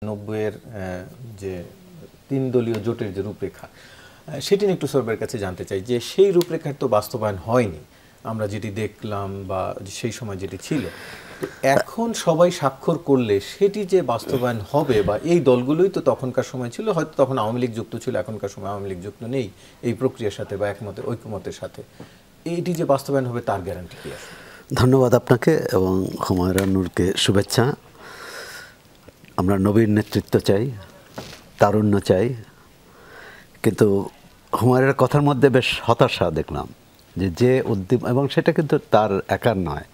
90-এর যে 3 দলীয় জোটের যে রূপরেখা সেটি নিয়ে একটু সরকারের কাছে জানতে চাই যে সেই রূপরেখার তো বাস্তবায়ন হয়নি, আমরা যেটি দেখলাম বা সেই সময় যেটি ছিল। তো এখন সবাই স্বাক্ষর করলে সেটি যে বাস্তবায়ন হবে বা এই দলগুলোই তো তখনকার সময় ছিল, হয়তো তখন আওয়ামী লীগ যুক্ত ছিল, এখনকার সময় আওয়ামী লীগ যুক্ত নেই এই প্রক্রিয়ার সাথে বা ঐকমতের সাথে, এইটি যে বাস্তবায়ন হবে তার গ্যারান্টি কি আছে? ধন্যবাদ আপনাকে এবং হুমায়রা নূরকে শুভেচ্ছা। আমরা নবীন নেতৃত্ব চাই, তারুণ্য চাই, কিন্তু হুমায়রার কথার মধ্যে বেশ হতাশা দেখলাম যে উদ্যম, এবং সেটা কিন্তু তার একার নয়,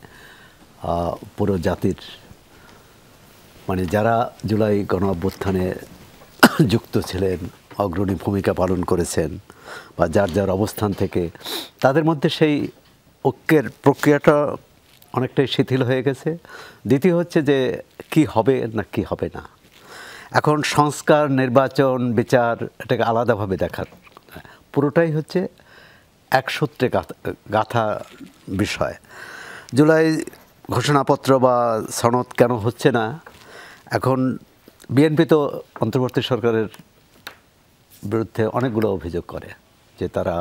পুরো জাতির, মানে যারা জুলাই গণ অভ্যুত্থানে যুক্ত ছিলেন, অগ্রণী ভূমিকা পালন করেছেন বা যার যার অবস্থান থেকে, তাদের মধ্যে সেই ঐক্যের প্রক্রিয়াটা অনেকটাই শিথিল হয়ে গেছে। দ্বিতীয় হচ্ছে যে কি হবে না কি হবে না, এখন সংস্কার, নির্বাচন, বিচার এটাকে আলাদাভাবে দেখার, পুরোটাই হচ্ছে এক সূত্রে গাথা বিষয়। জুলাই ঘোষণাপত্র বা সনদ কেন হচ্ছে না, এখন বিএনপি তো অন্তর্বর্তী সরকারের বিরুদ্ধে অনেকগুলো অভিযোগ করে যে তারা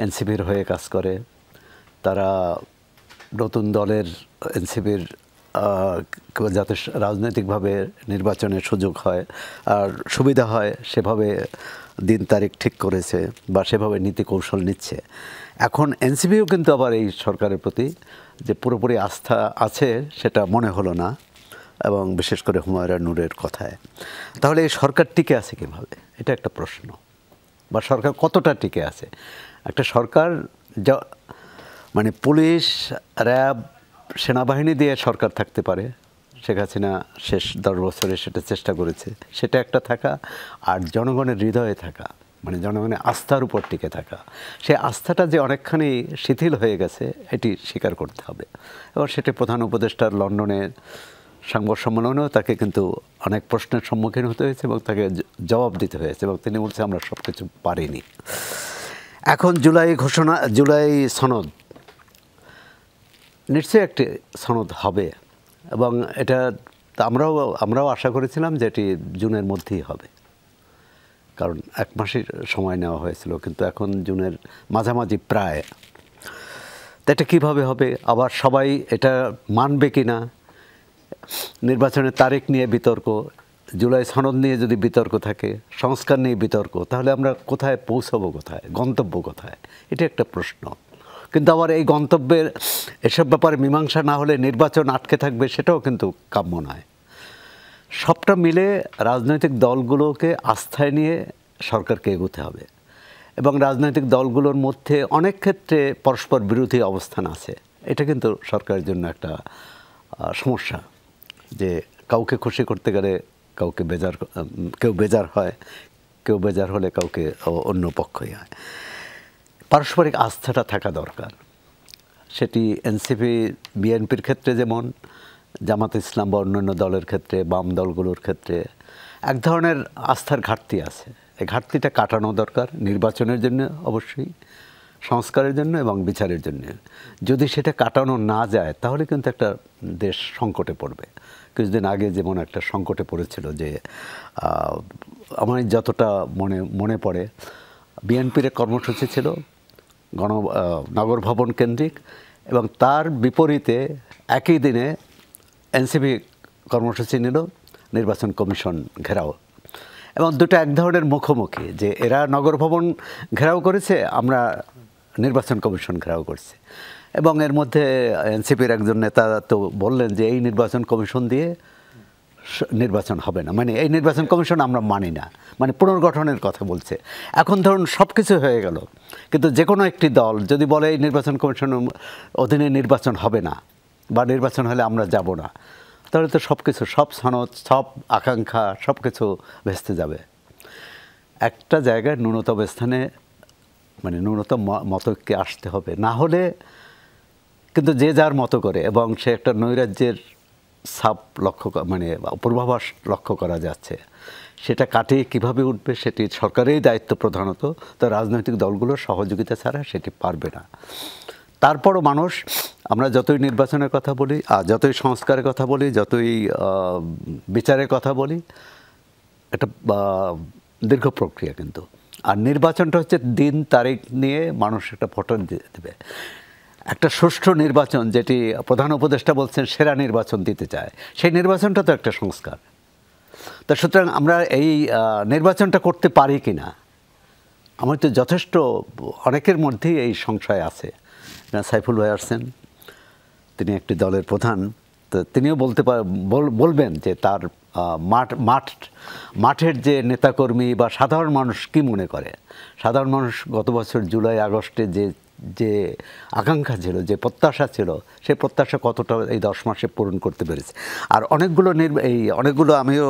এনসিপির হয়ে কাজ করে, তারা নতুন দলের এনসিপির যাতে রাজনৈতিকভাবে নির্বাচনের সুযোগ হয় আর সুবিধা হয় সেভাবে দিন তারিখ ঠিক করেছে বা সেভাবে নীতি কৌশল নিচ্ছে। এখন এনসিপিও কিন্তু আবার এই সরকারের প্রতি যে পুরোপুরি আস্থা আছে সেটা মনে হলো না, এবং বিশেষ করে হুমায়রা নূরের কথায়। তাহলে এই সরকার টিকে আছে কীভাবে, এটা একটা প্রশ্ন। বা সরকার কতটা টিকে আছে? একটা সরকার যা, মানে পুলিশ, র্যাব, সেনাবাহিনী দিয়ে সরকার থাকতে পারে, শেখ হাসিনা শেষ 10 বছরে সেটা চেষ্টা করেছে, সেটা একটা থাকা, আর জনগণের হৃদয়ে থাকা, মানে জনগণের আস্থার উপর টিকে থাকা, সেই আস্থাটা যে অনেকখানি শিথিল হয়ে গেছে এটি স্বীকার করতে হবে। এবং সেটি প্রধান উপদেষ্টার লন্ডনের সংবাদ সম্মেলনেও তাকে কিন্তু অনেক প্রশ্নের সম্মুখীন হতে হয়েছে এবং তাকে জবাব দিতে হয়েছে, এবং তিনি বলছেন আমরা সব কিছু পারিনি। এখন জুলাই সনদ নিশ্চয়ই একটি সনদ হবে, এবং এটা আমরাও আশা করেছিলাম যে এটি জুনের মধ্যেই হবে, কারণ 1 মাসের সময় নেওয়া হয়েছিল, কিন্তু এখন জুনের মাঝামাঝি প্রায়। তো এটা কীভাবে হবে, আবার সবাই এটা মানবে কি না, নির্বাচনের তারিখ নিয়ে বিতর্ক, জুলাই সনদ নিয়ে যদি বিতর্ক থাকে, সংস্কার নিয়ে বিতর্ক, তাহলে আমরা কোথায় পৌঁছাবো, কোথায় গন্তব্য কোথায়, এটা একটা প্রশ্ন। কিন্তু আবার এই গন্তব্যের এসব ব্যাপারে মীমাংসা না হলে নির্বাচন আটকে থাকবে, সেটাও কিন্তু কাম্য নয়। সবটা মিলে রাজনৈতিক দলগুলোকে আস্থায় নিয়ে সরকারকে এগোতে হবে, এবং রাজনৈতিক দলগুলোর মধ্যে অনেক ক্ষেত্রে পরস্পর বিরোধী অবস্থান আছে। এটা কিন্তু সরকারের জন্য একটা সমস্যা, যে কাউকে খুশি করতে গেলে কেউ বেজার হয়, কেউ বেজার হলে কাউকে অন্য পক্ষই হয়। পারস্পরিক আস্থাটা থাকা দরকার। সেটি এনসিপি বিএনপির ক্ষেত্রে যেমন, জামাত ইসলাম বা অন্যান্য দলের ক্ষেত্রে, বাম দলগুলোর ক্ষেত্রে এক ধরনের আস্থার ঘাটতি আছে। এই ঘাটতিটা কাটানো দরকার, নির্বাচনের জন্য অবশ্যই, সংস্কারের জন্য এবং বিচারের জন্য। যদি সেটা কাটানো না যায় তাহলে কিন্তু একটা দেশ সংকটে পড়বে। কিছুদিন আগে যেমন একটা সংকটে পড়েছিল, যে আমার যতটা মনে পড়ে, বিএনপির কর্মসূচি ছিল নগর ভবন কেন্দ্রিক, এবং তার বিপরীতে একই দিনে এনসিপি কর্মসূচি নিল নির্বাচন কমিশন ঘেরাও, এবং দুটো এক ধরনের মুখোমুখি, যে এরা নগর ভবন ঘেরাও করেছে, আমরা নির্বাচন কমিশন ঘেরাও করছি। এবং এর মধ্যে এনসিপির একজন নেতা তো বললেন যে এই নির্বাচন কমিশন দিয়ে নির্বাচন হবে না, মানে এই নির্বাচন কমিশন আমরা মানি না, মানে পুনর্গঠনের কথা বলছে। এখন ধরুন সব কিছু হয়ে গেল, কিন্তু যে কোনো একটি দল যদি বলে এই নির্বাচন কমিশনের অধীনে নির্বাচন হবে না বা নির্বাচন হলে আমরা যাব না, তাহলে তো সব কিছু, সব সনদ, সব আকাঙ্ক্ষা, সব কিছু ভেস্তে যাবে। একটা জায়গায় ন্যূনতম স্থানে, মানে ন্যূনতম মতকে আসতে হবে, না হলে কিন্তু যে যার মতো করে, এবং সে একটা নৈরাজ্যের ছাপ মানে পূর্বাভাস লক্ষ্য করা যাচ্ছে। সেটা কাটিয়ে কিভাবে উঠবে সেটি সরকারেরই দায়িত্ব প্রধানত, তো রাজনৈতিক দলগুলোর সহযোগিতা ছাড়া সেটি পারবে না। তারপরও মানুষ, আমরা যতই নির্বাচনের কথা বলি, যতই সংস্কারের কথা বলি, যতই বিচারের কথা বলি, এটা দীর্ঘ প্রক্রিয়া কিন্তু। আর নির্বাচনটা হচ্ছে দিন তারিখ নিয়ে মানুষ একটা ভোট দেবে। একটা সুষ্ঠু নির্বাচন, যেটি প্রধান উপদেষ্টা বলছেন সেরা নির্বাচন দিতে চায়, সেই নির্বাচনটা তো একটা সংস্কার। তা সুতরাং আমরা এই নির্বাচনটা করতে পারি কি না, আমার তো যথেষ্ট অনেকের মধ্যেই এই সংশয় আছে। সাইফুল ভাই আসছেন, তিনি একটি দলের প্রধান, তো তিনিও বলবেন যে তার মাঠের যে নেতাকর্মী বা সাধারণ মানুষ কি মনে করে। সাধারণ মানুষ গত বছর জুলাই আগস্টে যে আকাঙ্ক্ষা ছিল, যে প্রত্যাশা ছিল, সেই প্রত্যাশা কতটা এই 10 মাসে পূরণ করতে পেরেছে। আর অনেকগুলো আমিও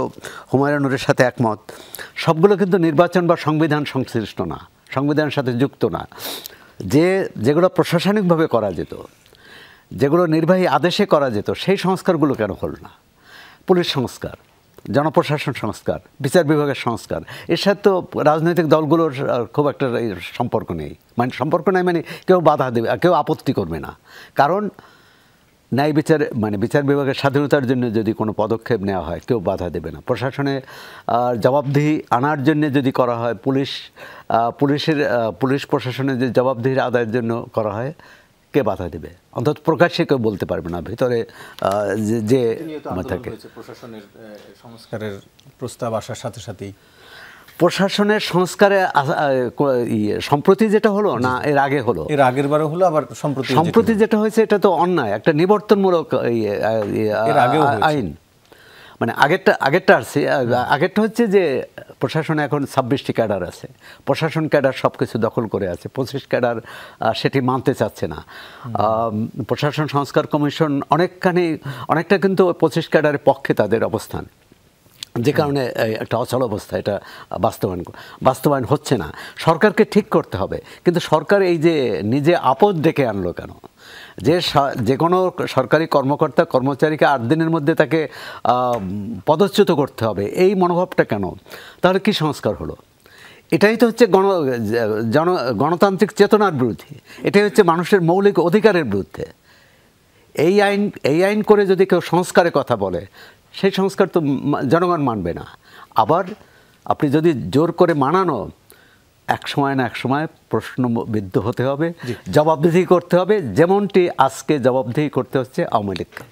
হুমায়ুনের সাথে একমত, সবগুলো কিন্তু নির্বাচন বা সংবিধান সংশ্লিষ্ট না, সংবিধানের সাথে যুক্ত না। যেগুলো প্রশাসনিকভাবে করা যেত, যেগুলো নির্বাহী আদেশে করা যেত, সেই সংস্কারগুলো কেন হল না? পুলিশ সংস্কার, জনপ্রশাসন সংস্কার, বিচার বিভাগের সংস্কার, এর সাথে তো রাজনৈতিক দলগুলোর খুব একটা সম্পর্ক নেই। সম্পর্ক নেই মানে কেউ বাধা দেবে, কেউ আপত্তি করবে না। কারণ ন্যায় বিচার বিভাগের স্বাধীনতার জন্য যদি কোনো পদক্ষেপ নেওয়া হয়, কেউ বাধা দেবে না। প্রশাসনে জবাবদিহি আনার জন্য যদি করা হয়, পুলিশ প্রশাসনের যে জবাবদিহির আদায়ের জন্য করা হয়, কে বাধা দেবে? অন্তত প্রকাশ্যে কেউ বলতে পারবে না, ভিতরে যে থাকে। প্রশাসনের সংস্কারের প্রস্তাব আসার সাথে সাথেই প্রশাসনের সংস্কারে সম্প্রতি যেটা হলো না, এর আগে হলো, এর আগের বারও হলো, আবার সম্প্রতি যেটা হয়েছে এটা তো অন্যায়, একটা নিবর্তনমূলক আইন। মানে আগেরটা হচ্ছে যে প্রশাসনে এখন 26টি ক্যাডার আছে, প্রশাসন ক্যাডার সব কিছু দখল করে আছে, 25 ক্যাডার সেটি মানতে চাচ্ছে না। প্রশাসন সংস্কার কমিশন অনেকটা কিন্তু 25 ক্যাডারের পক্ষে তাদের অবস্থান, যে কারণে একটা অচল অবস্থা, এটা বাস্তবায়ন হচ্ছে না। সরকারকে ঠিক করতে হবে, কিন্তু সরকার এই যে নিজে আপদ ডেকে আনলো কেন? যে কোনো সরকারি কর্মচারীকে 8 দিনের মধ্যে তাকে পদচ্যুত করতে হবে, এই মনোভাবটা কেন? তাহলে কি সংস্কার হলো? এটাই তো হচ্ছে গণতান্ত্রিক চেতনার বিরুদ্ধে, এটাই হচ্ছে মানুষের মৌলিক অধিকারের বিরুদ্ধে। এই আইন করে যদি কেউ সংস্কারের কথা বলে, সেই সংস্কার তো জনগণ মানবে না। আবার আপনি যদি জোর করে মানানো, এক সময় না এক সময় প্রশ্নবিদ্ধ হতে হবে, জবাবদিহি করতে হবে, যেমনটি আজকে জবাবদিহি করতে হচ্ছে আওয়ামী লীগকে।